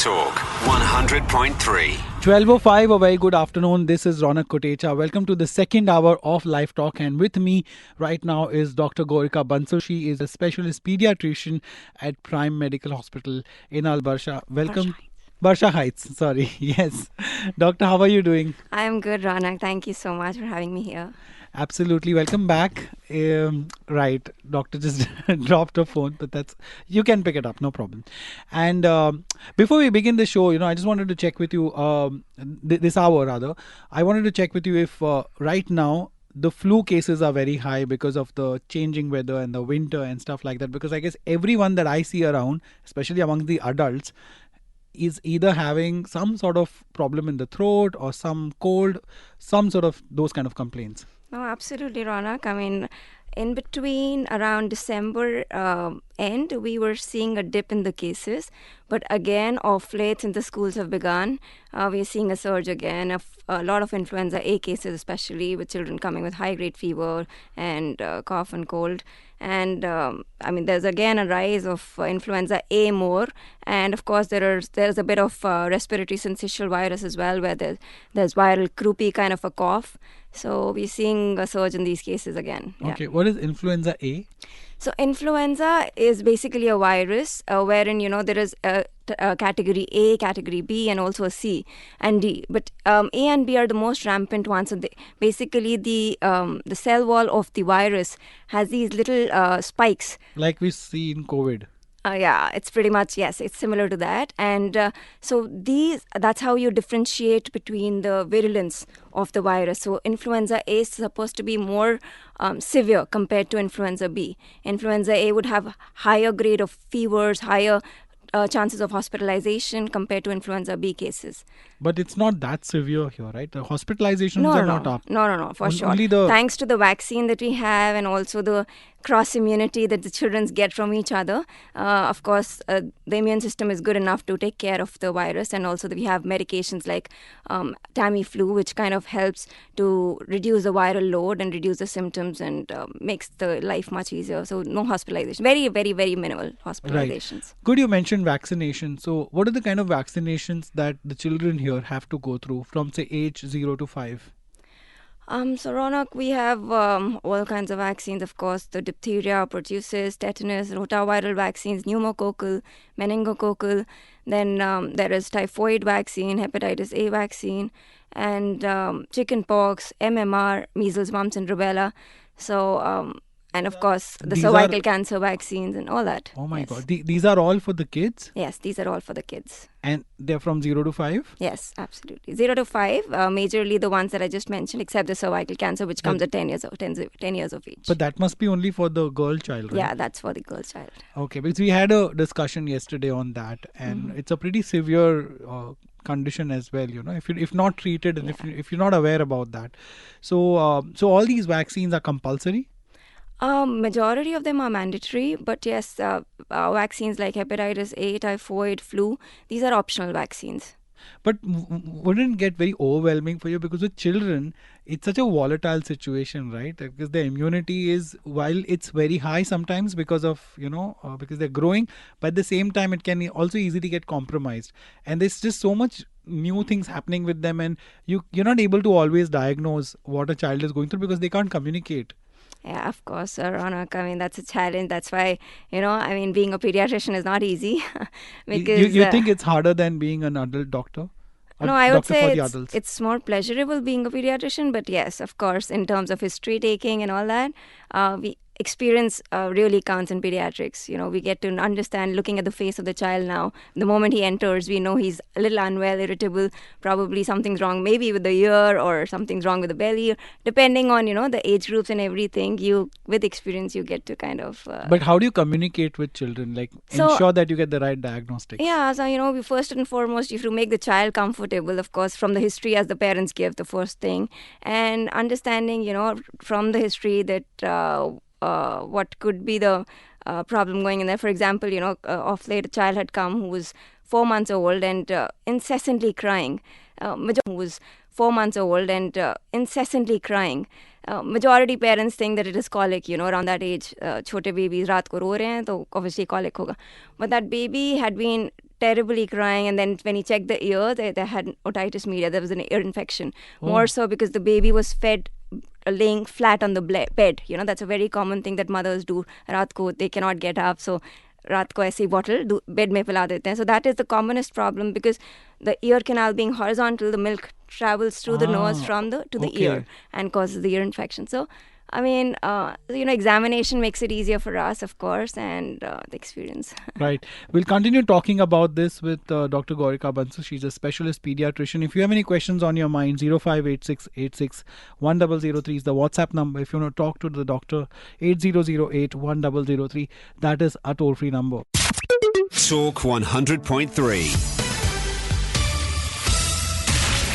Talk 100.3. 12:05, a very good afternoon. This is Ronak Kotecha. Welcome to the second hour of Live Talk. And with me right now is Dr. GORIKA BANSAL. She is a specialist pediatrician at Prime Medical Hospital in Barsha. Welcome. Barsha Heights, sorry. Yes. Doctor, how are you doing? I am good, Ronak. Thank you so much for having me here. Absolutely. Welcome back. Right. Doctor just dropped her phone, but you can pick it up. No problem. And before we begin the show, I just wanted to check with you, this hour rather, I wanted to check with you if right now the flu cases are very high because of the changing weather and the winter and stuff like that. Because I guess everyone that I see around, especially among the adults, is either having some sort of problem in the throat or some cold, some sort of those kind of complaints. No, absolutely, Ronak. I mean, in between around December end, we were seeing a dip in the cases. But again, off late, since the schools have begun, we're seeing a surge again of a lot of influenza A cases, especially with children coming with high-grade fever and cough and cold. And there's again a rise of influenza A more. And of course, there's a bit of respiratory syncytial virus as well, where there's viral croupy kind of a cough. So we're seeing a surge in these cases again. Okay, what is influenza A? So influenza is basically a virus wherein, there is a category A, category B, and also a C and D. But A and B are the most rampant ones. So basically the cell wall of the virus has these little spikes. Like we see in COVID. It's pretty much, yes, it's similar to that. And so that's how you differentiate between the virulence of the virus. So influenza A is supposed to be more severe compared to influenza B. Influenza A would have higher grade of fevers, higher chances of hospitalization compared to influenza B cases. But it's not that severe here, right? The hospitalizations are not up. No, for sure. Thanks to the vaccine that we have and also the cross immunity that the children get from each other. Of course, the immune system is good enough to take care of the virus. And also we have medications like Tamiflu, which kind of helps to reduce the viral load and reduce the symptoms and makes the life much easier. So no hospitalization. Very, very, very minimal hospitalizations. Right. Good, you mentioned vaccination. So what are the kind of vaccinations that the children here have to go through from, say, age 0 to 5? So Ronak, we have all kinds of vaccines, of course, the diphtheria, pertussis, tetanus, rotaviral vaccines, pneumococcal, meningococcal. Then there is typhoid vaccine, hepatitis A vaccine, and chickenpox, MMR, measles, mumps, and rubella. So, and of course, the cervical cancer vaccines and all that. Oh my God. These are all for the kids? Yes, these are all for the kids. And they're from 0 to 5? Yes, absolutely. 0 to 5, majorly the ones that I just mentioned, except the cervical cancer, which comes at 10 years of age. But that must be only for the girl child, right? Yeah, that's for the girl child. Okay, because we had a discussion yesterday on that, and it's a pretty severe condition as well, if not treated and if you're not aware about that. So all these vaccines are compulsory? Majority of them are mandatory, but yes, vaccines like hepatitis A, typhoid, flu, these are optional vaccines. But wouldn't it get very overwhelming for you? Because with children, it's such a volatile situation, right? Because their immunity is, while it's very high sometimes because of, because they're growing, but at the same time, it can also easily get compromised. And there's just so much new things happening with them, and you're not able to always diagnose what a child is going through because they can't communicate. Yeah, of course, Ronak. I mean, that's a challenge. That's why, being a pediatrician is not easy. Because you think it's harder than being an adult doctor? No, I would say it's more pleasurable being a pediatrician. But yes, of course, in terms of history taking and all that, experience really counts in pediatrics. We get to understand, looking at the face of the child now. The moment he enters, we know he's a little unwell, irritable, probably something's wrong, maybe with the ear or something's wrong with the belly. Depending on, the age groups and everything, with experience, you get to kind of... But how do you communicate with children? Ensure that you get the right diagnostics? Yeah, so, we first and foremost, you have to make the child comfortable, of course, from the history as the parents give, the first thing. And understanding, from the history that... what could be the problem going in there. For example, of late a child had come who was 4 months old and incessantly crying. Majority parents think that it is colic, around that age. Chote babies, raat ko ro rahe hain, to obviously colic hoga. But that baby had been terribly crying, and then when he checked the ear, they had otitis media. There was an ear infection. More so because the baby was fed laying flat on the bed. That's a very common thing that mothers do. Raat ko they cannot get up, so रात को ऐसे ही bottle bed में पिला देते हैं. So that is the commonest problem, because the ear canal being horizontal, the milk travels through the nose from to the ear and causes the ear infection. So I mean, examination makes it easier for us, of course, and the experience. Right. We'll continue talking about this with Dr. GORIKA BANSAL. She's a specialist pediatrician. If you have any questions on your mind, 0586861003 is the WhatsApp number. If you want to talk to the doctor, 80081003. That is a toll-free number. Talk 100.3.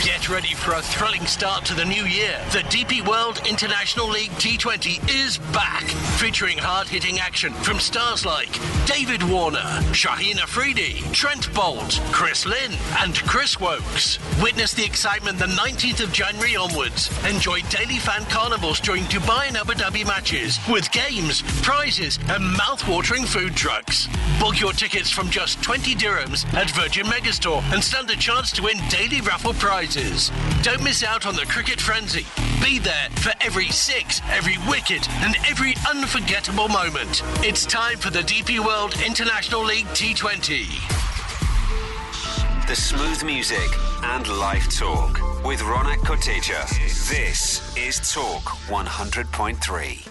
Get ready for a thrilling start to the new year. The DP World International League T20 is back, featuring hard-hitting action from stars like David Warner, Shaheen Afridi, Trent Bolt, Chris Lynn and Chris Wokes. Witness the excitement the 19th of January onwards. Enjoy daily fan carnivals during Dubai and Abu Dhabi matches with games, prizes and mouth-watering food trucks. Book your tickets from just 20 dirhams at Virgin Megastore and stand a chance to win daily raffle prizes. Don't miss out on the cricket frenzy. Be there for every six, every wicket and every unforgettable moment. It's time for the DP World International League T20. The smooth music and live talk with Ronak Kotecha. This is Talk 100.3.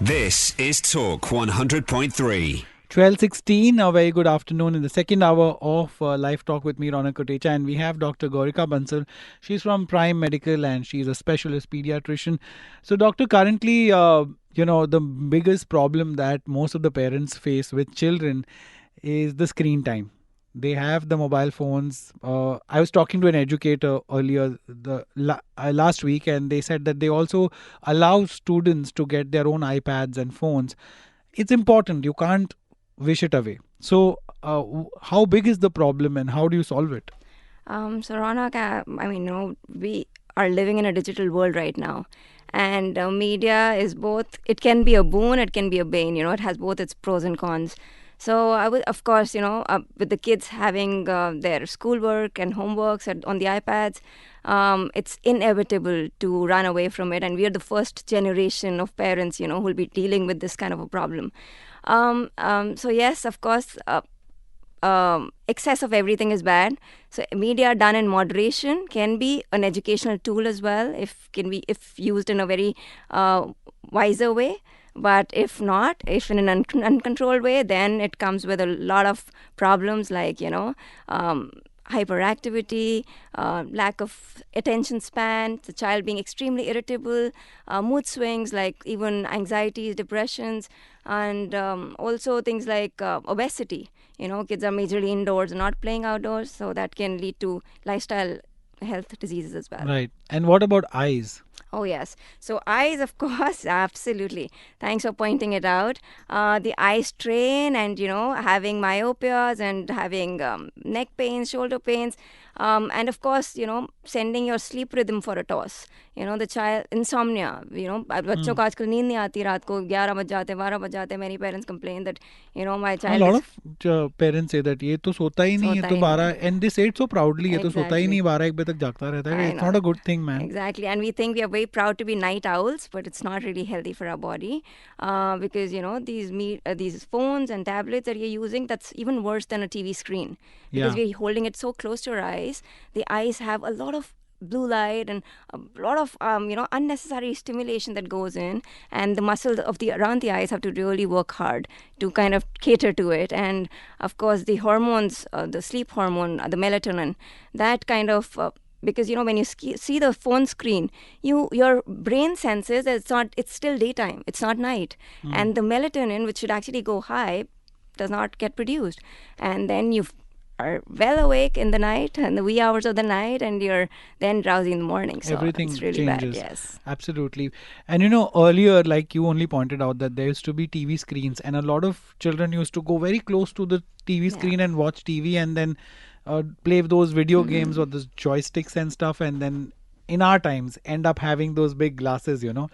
This is Talk 100.3. 12:16, a very good afternoon in the second hour of Live Talk with me, Ronak Kotecha, and we have Dr. GORIKA BANSAL. She's from Prime Medical and she's a specialist pediatrician. So, doctor, currently, the biggest problem that most of the parents face with children is the screen time. They have the mobile phones. I was talking to an educator earlier last week, and they said that they also allow students to get their own iPads and phones. It's important. You can't wish it away. So, how big is the problem and how do you solve it? So, Ronak, we are living in a digital world right now. And media is both, it can be a boon, it can be a bane. It has both its pros and cons. So I would, of course, with the kids having their schoolwork and homeworks on the iPads, it's inevitable to run away from it. And we are the first generation of parents, who will be dealing with this kind of a problem. So yes, of course, excess of everything is bad. So media done in moderation can be an educational tool as well, if used in a very wiser way. But if not, if in an uncontrolled way, then it comes with a lot of problems like, hyperactivity, lack of attention span, the child being extremely irritable, mood swings like even anxieties, depressions, and also things like obesity. Kids are majorly indoors, not playing outdoors, so that can lead to lifestyle health diseases as well. Right. And what about eyes? Oh, yes. So eyes, of course, absolutely. Thanks for pointing it out. The eye strain and, having myopias and having neck pains, shoulder pains. And, of course, sending your sleep rhythm for a toss. The child, insomnia. बच्चों को आजकल नींद नहीं आती रात को 11 बज जाते 12 बज जाते. Many parents complain that, my child A lot of parents say that ये तो सोता ही नहीं, ये तो 12, and they say it so proudly, ये तो सोता ही नहीं, 12-1 बजे तक जागता रहता है. It's not a good thing, man. Exactly. And we think we are very proud to be night owls, but it's not really healthy for our body because, these phones and tablets that you're using, that's even worse than a TV screen because we're holding it so close to our eyes. The eyes have a lot of blue light and a lot of unnecessary stimulation that goes in, and the muscles around the eyes have to really work hard to kind of cater to it. And of course the hormones, the sleep hormone, the melatonin, that kind of because when you see the phone screen, your brain senses that it's still daytime, it's not night, and the melatonin, which should actually go high, does not get produced, and then you are well awake in the night and the wee hours of the night, and you're then drowsy in the morning. So everything it's really changes. bad. Yes, absolutely. And earlier, like you only pointed out, that there used to be TV screens, and a lot of children used to go very close to the TV screen and watch TV, and then play those video games or the joysticks and stuff, and then in our times end up having those big glasses. So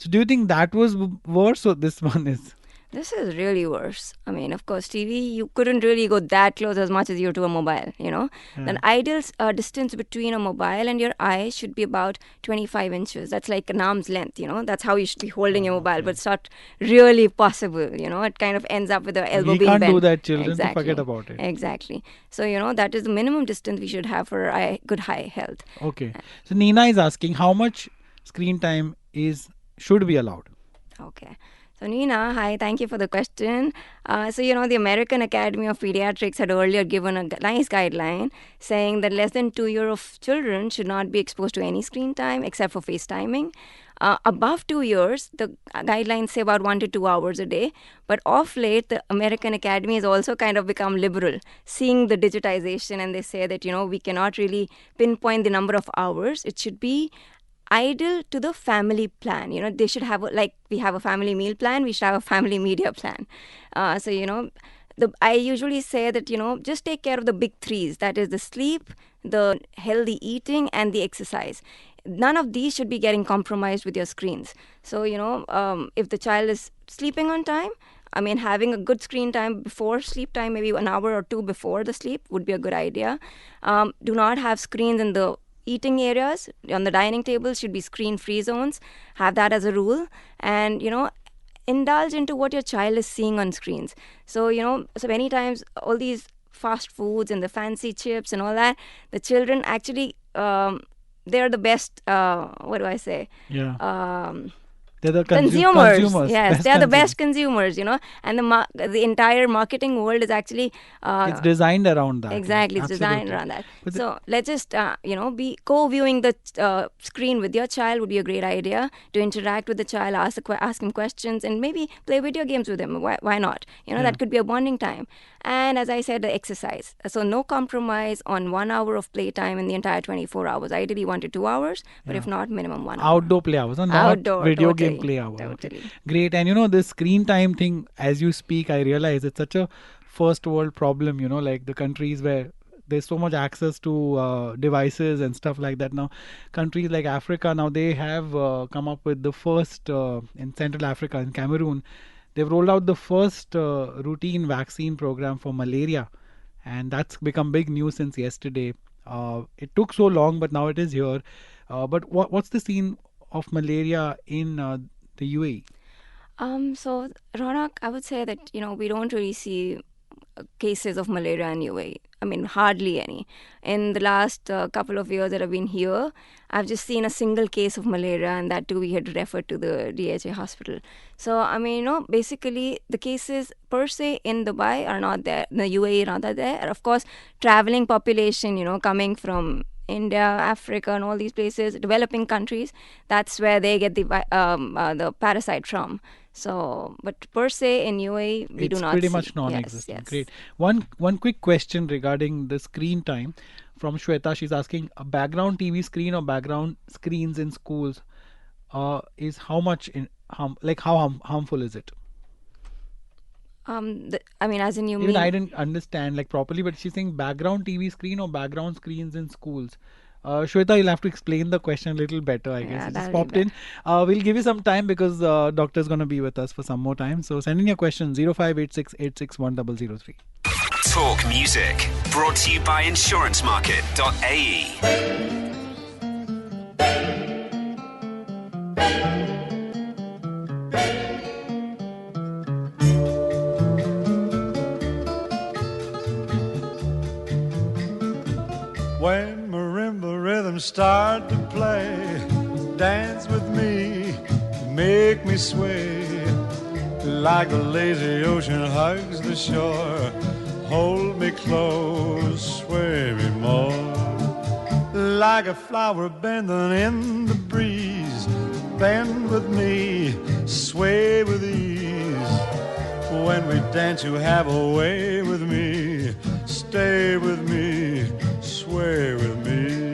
do you think that was worse or this one is? This is really worse. I mean, of course, TV, you couldn't really go that close as much as you to a mobile, The ideal distance between a mobile and your eye should be about 25 inches. That's like an arm's length, That's how you should be holding your mobile, but it's not really possible, It kind of ends up with the elbow being bent. We can't do that, children, exactly. to forget about it. Exactly. So, that is the minimum distance we should have for good eye health. Okay. So, Neena is asking how much screen time should be allowed? Okay. So, Neena, hi, thank you for the question. The American Academy of Pediatrics had earlier given a nice guideline saying that less than 2-year-old children should not be exposed to any screen time except for FaceTiming. Above 2 years, the guidelines say about 1 to 2 hours a day. But of late, the American Academy has also kind of become liberal, seeing the digitization, and they say that, we cannot really pinpoint the number of hours. It should be ideal to the family plan. They should have, like we have a family meal plan, we should have a family media plan. I usually say that, just take care of the big threes. That is the sleep, the healthy eating, and the exercise. None of these should be getting compromised with your screens. So, if the child is sleeping on time, having a good screen time before sleep time, maybe an hour or two before the sleep would be a good idea. Do not have screens in the eating areas. On the dining table should be screen-free zones. Have that as a rule. And, indulge into what your child is seeing on screens. So, so many times all these fast foods and the fancy chips and all that, the children actually, they're the best, what do I say? Yeah. They're the consumers. Yes, they are the best consumers. consumers, and the entire marketing world is actually It's designed around that. exactly, Yeah, it's designed absolutely. around that. But So let's just be co-viewing the screen with your child would be a great idea, to interact with the child, ask him questions, and maybe play video games with him. Why not? That could be a bonding time. And as I said, the exercise. So no compromise on 1 hour of playtime in the entire 24 hours. Ideally 1 to 2 hours, but if not, minimum 1 hour. Outdoor play hours, not Outdoor, video totally, game play hours. totally. Okay. Great. And this screen time thing, as you speak, I realize it's such a first world problem, like the countries where there's so much access to devices and stuff like that. Now, countries like Africa, now they have come up with the first, in Central Africa, in Cameroon, they've rolled out the first routine vaccine program for malaria. And that's become big news since yesterday. It took so long, but now it is here. But what's the scene of malaria in the UAE? So, Ronak, I would say that, we don't really see cases of malaria in UAE. I mean, hardly any. In the last couple of years that I've been here, I've just seen a single case of malaria, and that too we had referred to the DHA hospital. So, I mean, basically the cases per se in Dubai are not there, the UAE are not there. Of course, traveling population, coming from India, Africa, and all these places, developing countries, that's where they get the parasite from. So, but per se in UAE, we do not It's pretty see. much non-existent. Yes. Great. One quick question regarding the screen time from Shweta. She's asking, a background TV screen or background screens in schools is how much how harmful is it? I mean, as in you Even mean? I didn't understand properly, but she's saying background TV screen or background screens in schools. Shweta, you'll have to explain the question a little better, I guess. Yeah, It just that'll popped be in. We'll give you some time because doctor's going to be with us for some more time. So send in your question, 0586861003. Talk music. Brought to you by insurancemarket.ae. When marimba rhythms start to play, dance with me, make me sway. Like the lazy ocean hugs the shore, hold me close, sway me more. Like a flower bending in the breeze, bend with me, sway with ease. When we dance you have a way with me, stay with me, sway with me.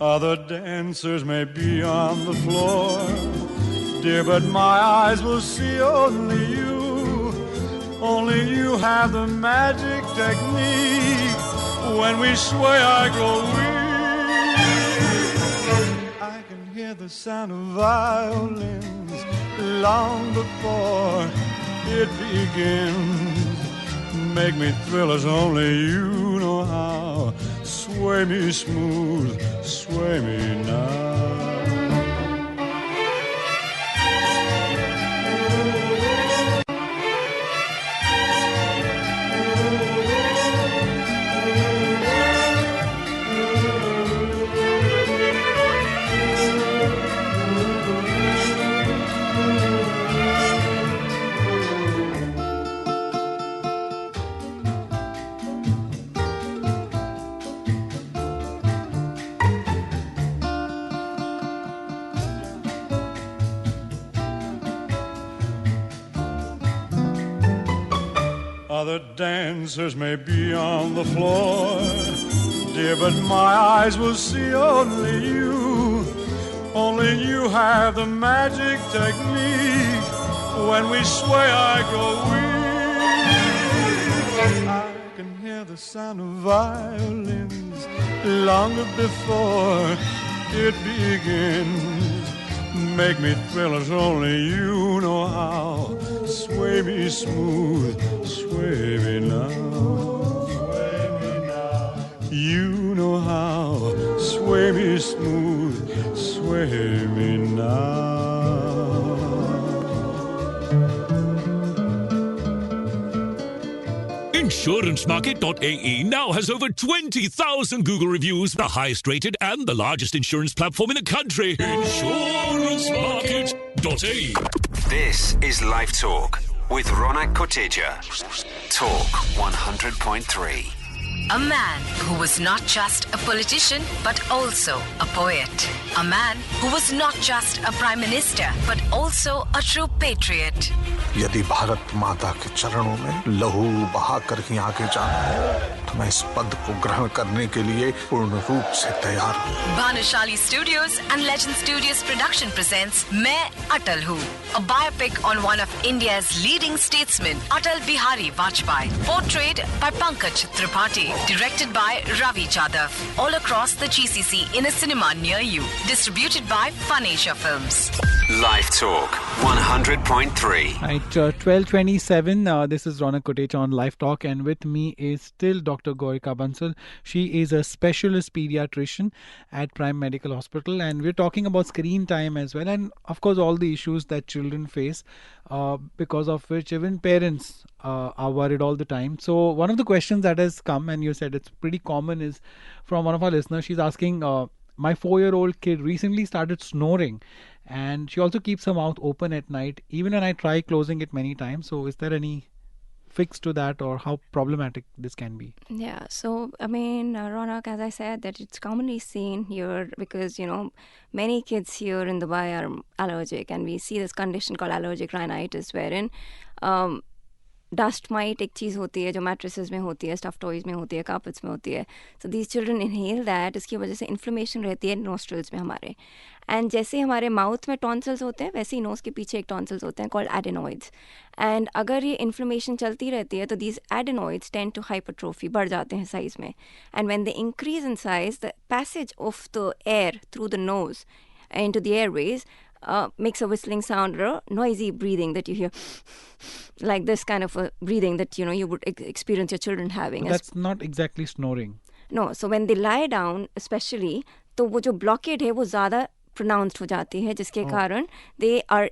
Other dancers may be on the floor, dear, but my eyes will see only you. Only you have the magic technique. When we sway I grow weak. I can hear the sound of violins long before it begins. Make me thrill as only you know how. Sway me smooth, sway me now. Other dancers may be on the floor, dear, but my eyes will see only you. Only you have the magic technique. When we sway I grow weak. I can hear the sound of violins long before it begins. Make me thrill as only you know how. Sway me smooth, sway me now. Sway me now. You know how. Sway me smooth, sway me now. InsuranceMarket.ae now has over 20,000 Google reviews, the highest rated and the largest insurance platform in the country. InsuranceMarket.ae. GORIKA.ae. This is Life Talk with Ronak Kotecha. Talk 100.3. A man who was not just a politician but also a poet. A man who was not just a prime minister but also a true patriot. यदि भारत माता के चरणों में लहू बहा कर ही आगे जाना है तो मैं इस पद को ग्रहण करने के लिए पूर्ण रूप से तैयार हूँ। Banashali Studios and Legend Studios production presents मैं अटल हूँ, a biopic on one of India's leading statesmen, Atal Bihari Vajpayee, portrayed by Pankaj Tripathi, directed by Ravi Chadav, all across the GCC in a cinema near you, distributed by Fun Asia Films. Life Talk 100.3. Right, 12:27. This is Ronak Kotecha on Live Talk, and with me is still Dr. GORIKA BANSAL. She is a specialist pediatrician at Prime Medical Hospital, and we're talking about screen time as well, and of course all the issues that children face, because of which even parents are worried all the time. So one of the questions that has come, and you said it's pretty common, is from one of our listeners. She's asking, my 4-year-old kid recently started snoring, and she also keeps her mouth open at night even when I try closing it many times. So is there any fix to that, or how problematic this can be? Yeah, so I mean, Ronak, as I said, that it's commonly seen here because, many kids here in Dubai are allergic, and we see this condition called allergic rhinitis, wherein dust might एक चीज़ होती है जो mattresses में होती है, stuff toys में होती है, कार्पेट्स में होती है. So these children inhale that. इसकी वजह से इन्फ्लेमेशन रहती है नोस्ट्रल्स में हमारे. एंड जैसे हमारे माउथ में टॉन्सिल्स होते हैं, वैसे ही नोज़ के पीछे एक टॉन्सिल्स होते हैं कॉल्ड एडेनॉइड्स. एंड अगर ये इन्फ्लेमेशन चलती रहती है तो these adenoids tend to hypertrophy, बढ़ जाते हैं साइज़ में. And when they increase in size, the passage of the air through the nose into the airways makes a whistling sound or a noisy breathing that you hear, like this kind of a breathing that you would experience your children having. That's not exactly snoring. No, so when they lie down especially, तो वो जो blockade है वो ज़्यादा pronounced हो जाती है, जिसके कारण they are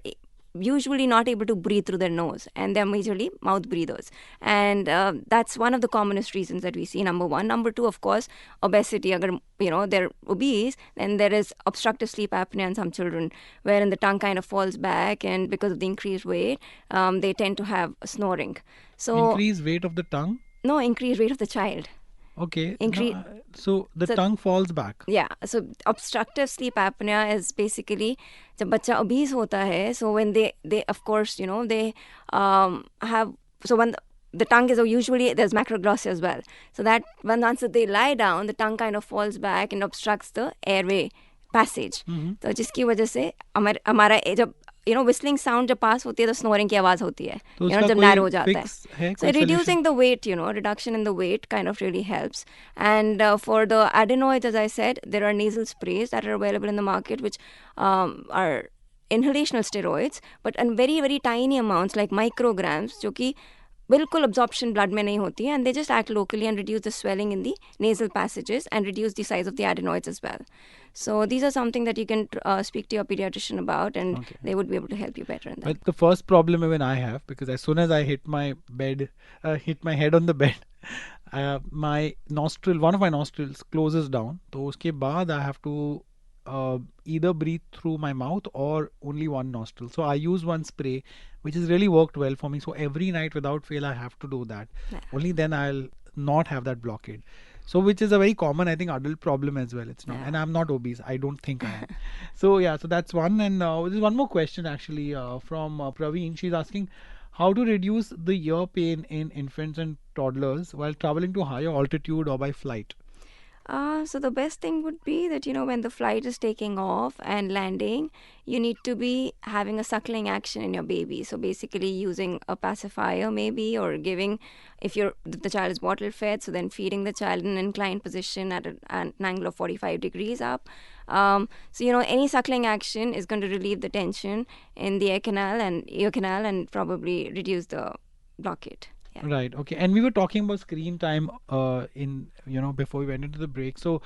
usually not able to breathe through their nose, and they're majorly mouth breathers, and that's one of the commonest reasons that we see, number one. Number two, of course, obesity. Agar they're obese, then there is obstructive sleep apnea in some children, wherein the tongue kind of falls back, and because of the increased weight, they tend to have snoring. So increased weight of the tongue? No, increased weight of the child. Okay. So the tongue falls back. Yeah. So obstructive sleep apnea is basically जब बच्चा obese होता है. So when they of course they have, so when the tongue is usually, there's macroglossia as well. So that once they lie down, the tongue kind of falls back and obstructs the airway passage. तो जिसकी वजह से हमारा जब whistling sound जब पास होती है तो snoring की आवाज़ होती है, जब narrow हो जाता है. So reducing the weight, reduction in the weight kind of really helps. And for the adenoids, as I said, there are nasal sprays that are available in the market, which are inhalational steroids, but in very, very tiny amounts, like micrograms, जो कि बिल्कुल absorption blood में नहीं होती है, and they just act locally and reduce the swelling in the nasal passages and reduce the size of the adenoids as well. So these are something that you can speak to your pediatrician about, and they would be able to help you better in that. But the first problem even I have, because as soon as I hit my head on the bed, one of my nostrils closes down. तो उसके बाद I have to either breathe through my mouth or only one nostril. So I use one spray, which has really worked well for me. So every night without fail I have to do that. Yeah. Only then I'll not have that blockade. So which is a very common, I think, adult problem as well. It's not, and I'm not obese. I don't think I am. So that's one. And there's one more question actually from Praveen. She's asking how to reduce the ear pain in infants and toddlers while traveling to higher altitude or by flight. So the best thing would be that, when the flight is taking off and landing, you need to be having a suckling action in your baby. So basically using a pacifier maybe, or giving, if the child is bottle fed, so then feeding the child in an inclined position at an angle of 45 degrees up. So, any suckling action is going to relieve the tension in the ear canal and probably reduce the blockade. Yeah. Right. Okay. And we were talking about screen time before we went into the break. So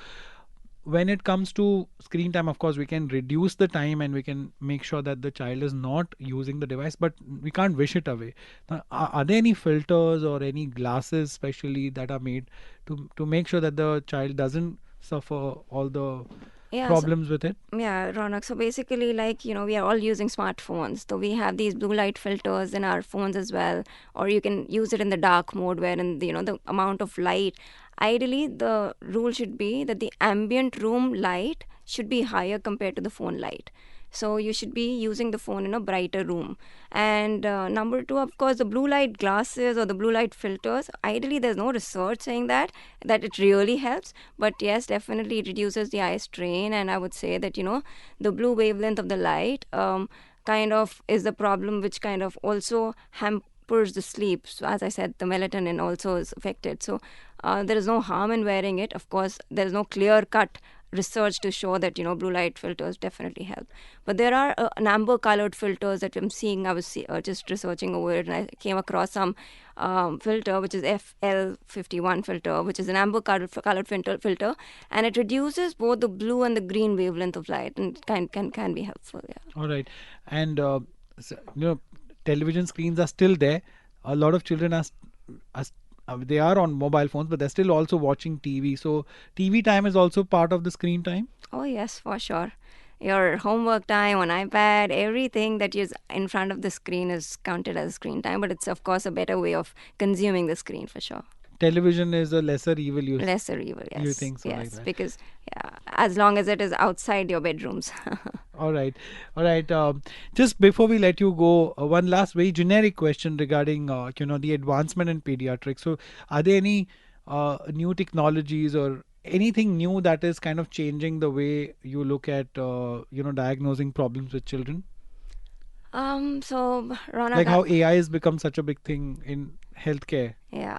when it comes to screen time, of course, we can reduce the time and we can make sure that the child is not using the device, but we can't wish it away. Now, are there any filters or any glasses especially that are made to make sure that the child doesn't suffer all the problems with it? Yeah, Ronak. So basically, like, we are all using smartphones. So we have these blue light filters in our phones as well. Or you can use it in the dark mode wherein, the amount of light. Ideally, the rule should be that the ambient room light should be higher compared to the phone light. So you should be using the phone in a brighter room. And number two, of course, the blue light glasses or the blue light filters. Ideally, there's no research saying that it really helps. But yes, definitely it reduces the eye strain. And I would say that, the blue wavelength of the light kind of is the problem, which kind of also hampers the sleep. So as I said, the melatonin also is affected. So there is no harm in wearing it. Of course, there is no clear-cut research to show that blue light filters definitely help, but there are an amber colored filters that I'm seeing. I was just researching over it, and I came across some filter which is FL51 filter, which is an amber colored filter, and it reduces both the blue and the green wavelength of light, and can be helpful. Yeah. All right. And television screens are still there. A lot of children are they are on mobile phones, but they're still also watching TV. So TV time is also part of the screen time? Oh, yes, for sure. Your homework time on iPad, everything that is in front of the screen is counted as screen time, but it's, of course, a better way of consuming the screen for sure. Television is a lesser evil. Lesser evil, yes. You think so? Yes, like that? Because as long as it is outside your bedrooms. All right. Just before we let you go, one last very generic question regarding the advancement in pediatrics. So, are there any new technologies or anything new that is kind of changing the way you look at diagnosing problems with children? So, Ronak, like how AI has become such a big thing in healthcare. Yeah.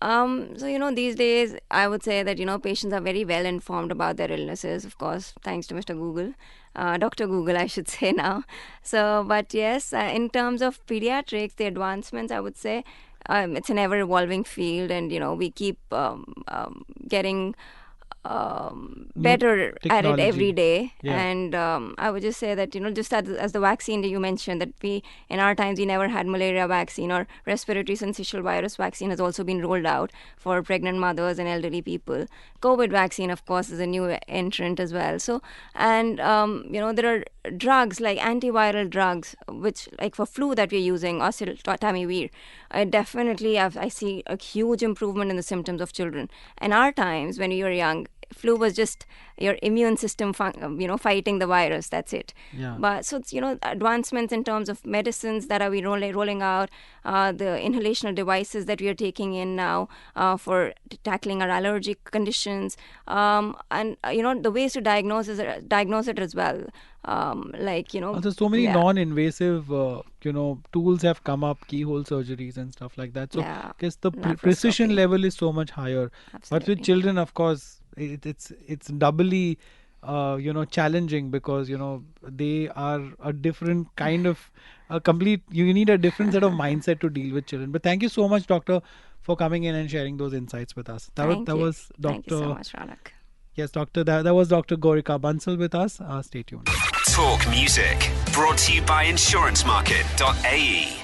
So, these days, I would say that, patients are very well informed about their illnesses, of course, thanks to Mr. Google, Dr. Google, I should say now. So, but yes, in terms of pediatrics, the advancements, I would say, it's an ever-evolving field, and, we keep getting better at it every day. Yeah. And I would just say that just as the vaccine that you mentioned, that we in our times we never had malaria vaccine, or respiratory syncytial virus vaccine has also been rolled out for pregnant mothers and elderly people. COVID vaccine, of course, is a new entrant as well. So, and there are drugs like antiviral drugs, which like for flu that we're using, oseltamivir. Definitely I see a huge improvement in the symptoms of children. In our times when we were young, flu was just your immune system fighting the virus, that's it. Yeah. But so it's advancements in terms of medicines that are we rolling out, the inhalational devices that we are taking in now for tackling our allergic conditions, and the ways to diagnose it as well. There's so many non-invasive tools have come up, keyhole surgeries and stuff like that. So I guess the precision level is so much higher. Absolutely. But with children, of course, it's doubly challenging, because they are a different kind of you need a different set of mindset to deal with children. But thank you so much, doctor, for coming in and sharing those insights with us. Thank you so much, Ronak. Yes, doctor, that was Dr. GORIKA BANSAL with us. Stay tuned. Talk Music, brought to you by insurancemarket.ae.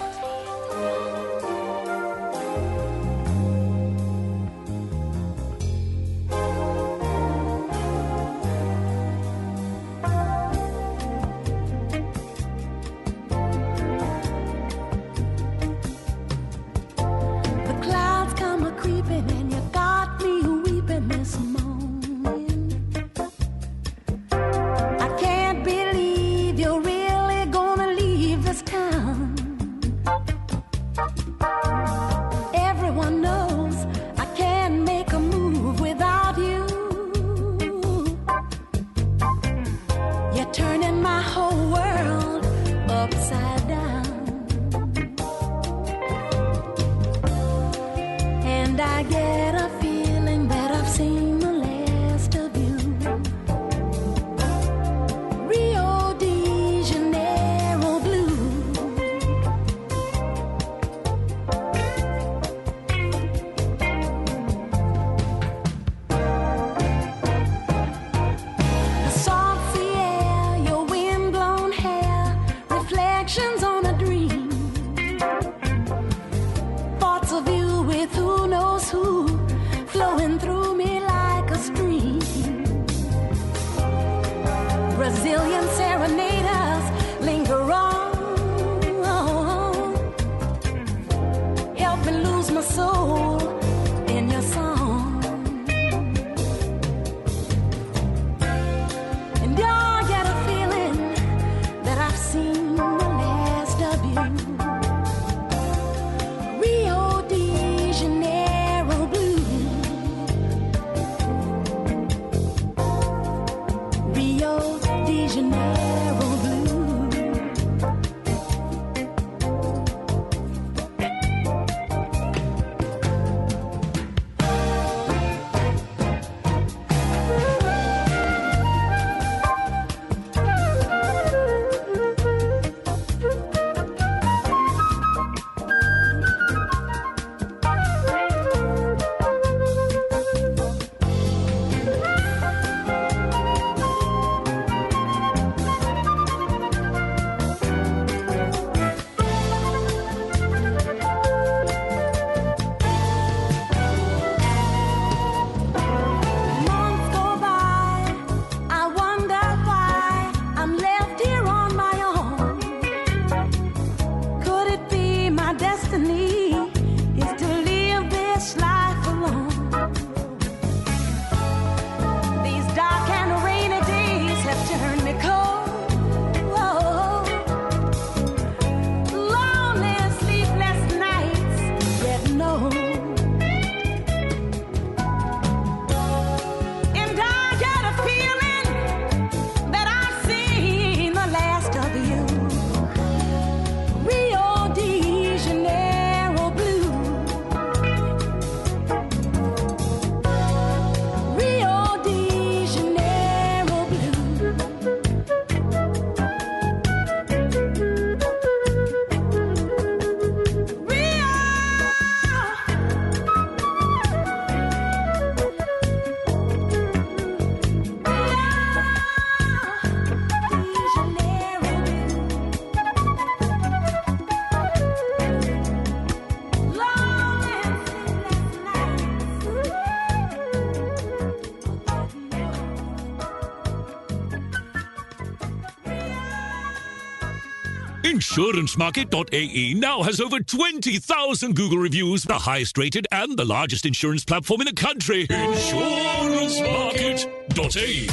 InsuranceMarket.ae now has over 20,000 Google reviews, the highest rated and the largest insurance platform in the country. InsuranceMarket.ae.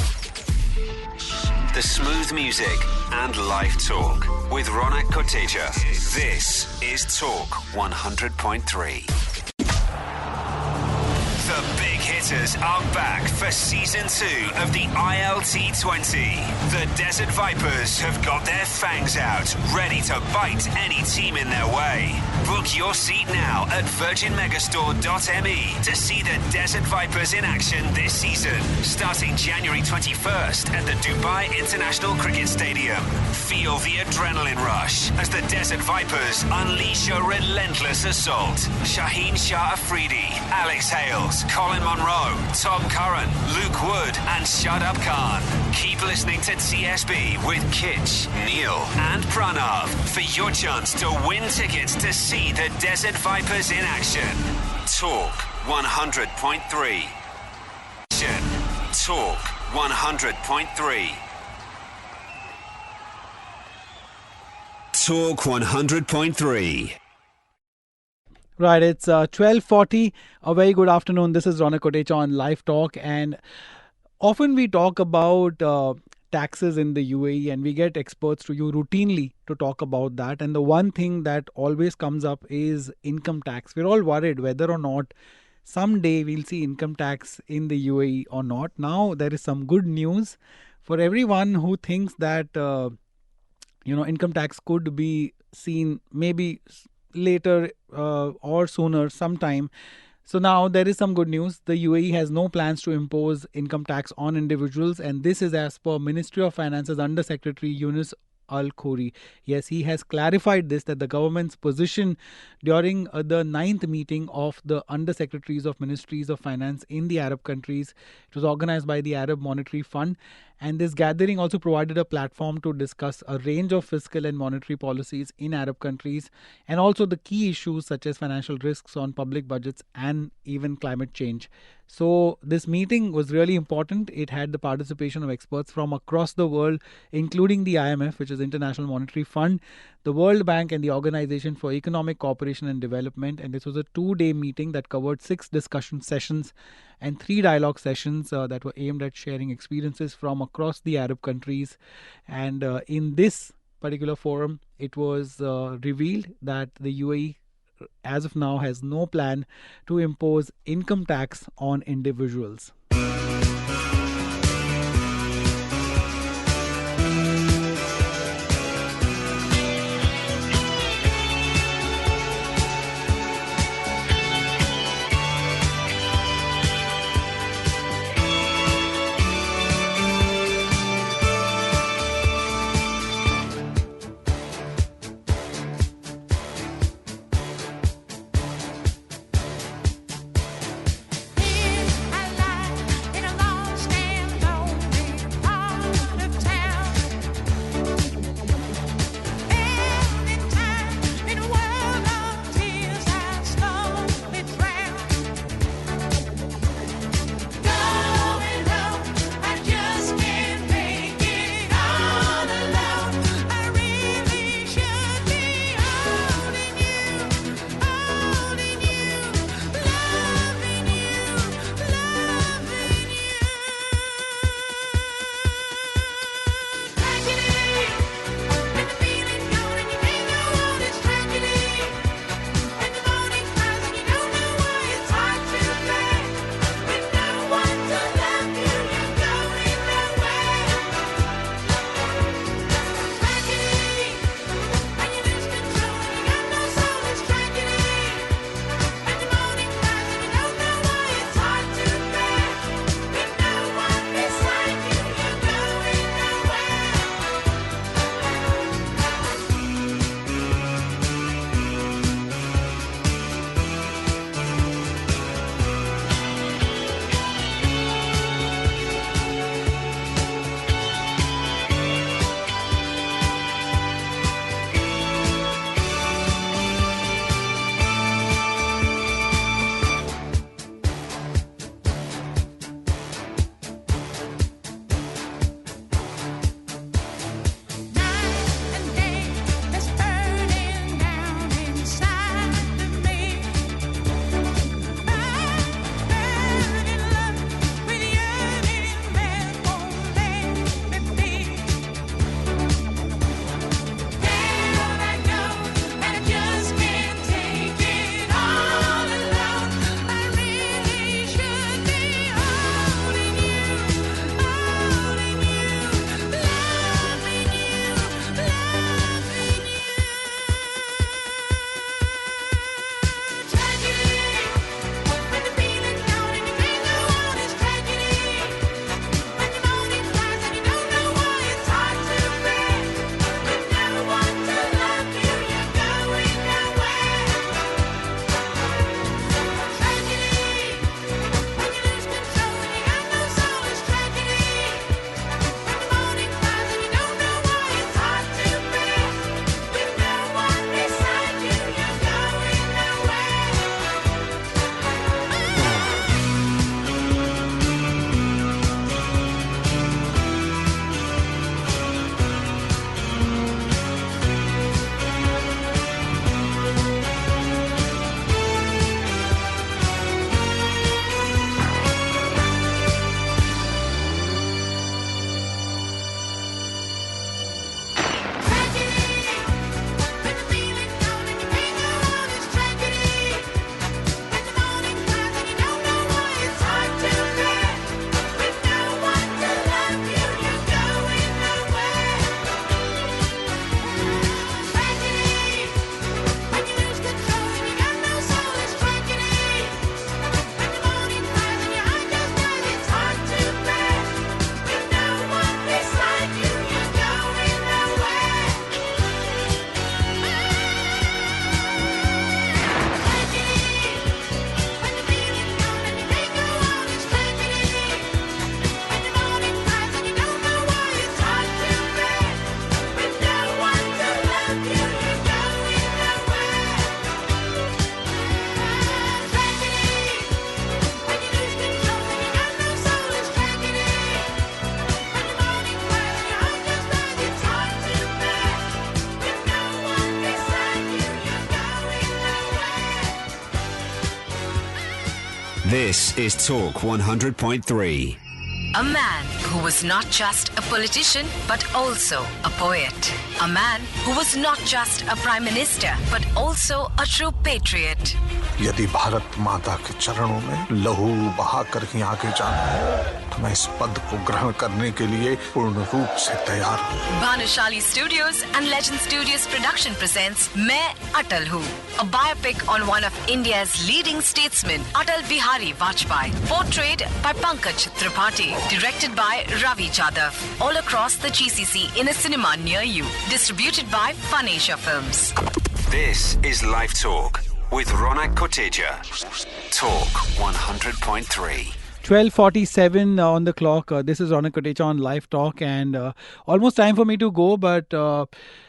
The smooth music and live talk with Ronak Kotecha. This is Talk 100.3. The big hitters are back for season 2 of the ILT20. The Desert Vipers have got their fangs out, ready to bite any team in their way. Book your seat now at virginmegastore.me to see the Desert Vipers in action this season, starting January 21st at the Dubai International Cricket Stadium. Feel the adrenaline rush as the Desert Vipers unleash a relentless assault. Shaheen Shah Afridi, Alex Hales, Colin Monroe, Tom Curran, Luke Wood and Shadab Khan. Keep listening to TSB with Kitch, Neil and Pranav for your chance to win tickets to see the Desert Vipers in action. Talk 100.3. Talk 100.3. Talk 100.3. Right, it's 12:40. A very good afternoon. This is Ronak Kotecha on Live Talk, and often we talk about taxes in the UAE, and we get experts to you routinely to talk about that. And the one thing that always comes up is income tax. We're all worried whether or not someday we'll see income tax in the UAE or not. Now there is some good news for everyone who thinks that income tax could be seen maybe later or sooner sometime. So now there is some good news. The UAE has no plans to impose income tax on individuals, and this is as per Ministry of Finance's Under Secretary Yunus Al-Khoury. Yes, he has clarified this, that the government's position during the 9th meeting of the Under Secretaries of Ministries of Finance in the Arab countries. It was organized by the Arab Monetary Fund, and this gathering also provided a platform to discuss a range of fiscal and monetary policies in Arab countries, and also the key issues such as financial risks on public budgets and even climate change. So this meeting was really important. It had the participation of experts from across the world, including the IMF, which is International Monetary Fund, the World Bank and the Organization for Economic Cooperation and Development. And this was a 2-day meeting that covered 6 discussion sessions and 3 dialogue sessions that were aimed at sharing experiences from across the Arab countries. And in this particular forum, it was revealed that the UAE as of now has no plan to impose income tax on individuals. This is Talk 100.3. A man who was not just a politician but also a poet. A man who was not just a prime minister but also a true patriot. यदि भारत माता के चरणों में लहू बहा कर ही आगे जाना है तो मैं इस पद को ग्रहण करने के लिए पूर्ण रूप से तैयार हूँ। Banshali Studios and Legend Studios production presents मैं अटल हूँ, a biopic on one of India's leading statesmen, Atal Bihari Vajpayee, portrayed by Pankaj Tripathi, directed by Ravi Jadhav, all across the GCC in a cinema near you, distributed by Fun Asia Films. This is Live Talk with Ronak Koteja. Talk 100.3. 12:47 on the clock. This is Ronak Kotecha on Live Talk, and almost time for me to go. But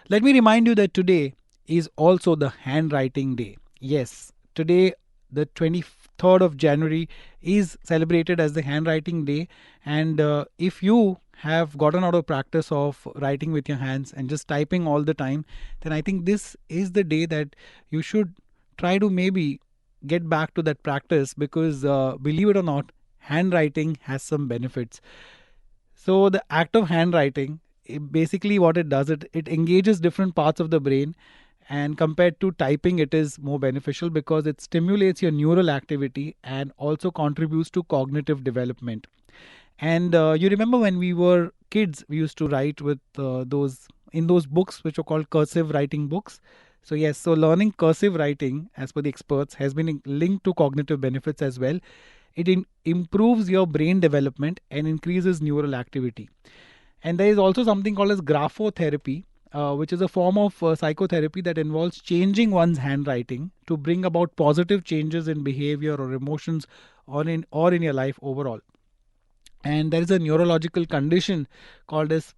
let me remind you that today is also the handwriting day. Yes, today, the 23rd of January, is celebrated as the handwriting day. And if you have gotten out of practice of writing with your hands and just typing all the time, then I think this is the day that you should try to maybe get back to that practice, because believe it or not, handwriting has some benefits. So the act of handwriting, basically what it does, it engages different parts of the brain, and compared to typing, it is more beneficial because it stimulates your neural activity and also contributes to cognitive development. And you remember when we were kids, we used to write with those books which are called cursive writing books. So yes, so learning cursive writing, as per the experts, has been linked to cognitive benefits as well. It improves your brain development and increases neural activity. And there is also something called as graphotherapy, which is a form of psychotherapy that involves changing one's handwriting to bring about positive changes in behavior or emotions or in your life overall. And there is a neurological condition called as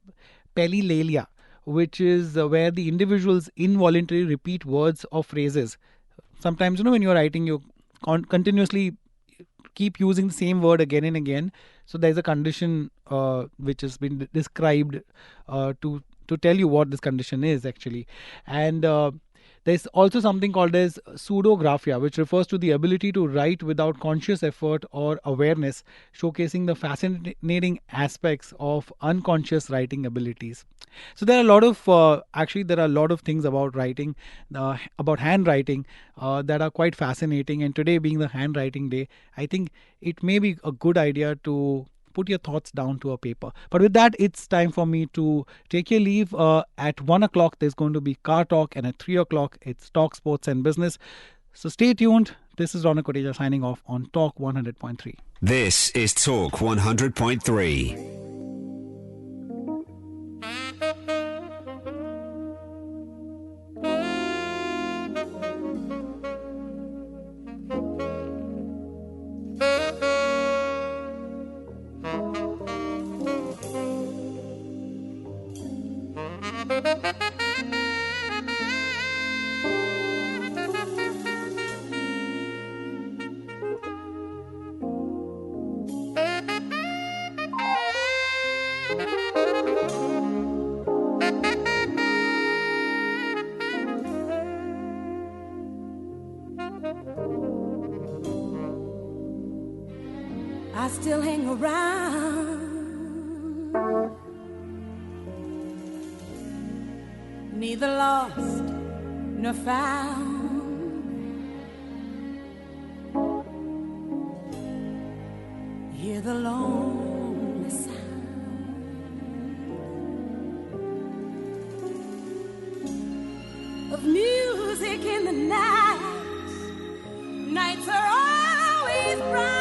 palilalia, which is where the individuals involuntarily repeat words or phrases. Sometimes, when you're writing, you continuously keep using the same word again and again. So there's a condition which has been described to tell you what this condition is actually. And there's also something called as pseudographia, which refers to the ability to write without conscious effort or awareness, showcasing the fascinating aspects of unconscious writing abilities. So there are a lot of things about writing, about handwriting that are quite fascinating. And today being the handwriting day, I think it may be a good idea to put your thoughts down to a paper. But with that, it's time for me to take your leave. At 1 o'clock, there's going to be Car Talk, and at 3 o'clock, it's Talk Sports and Business. So stay tuned. This is Ronak Koteja signing off on Talk 100.3. This is Talk 100.3. I still hang around, neither lost nor found. Hear the lonely sound of music in the night. Nights are always bright.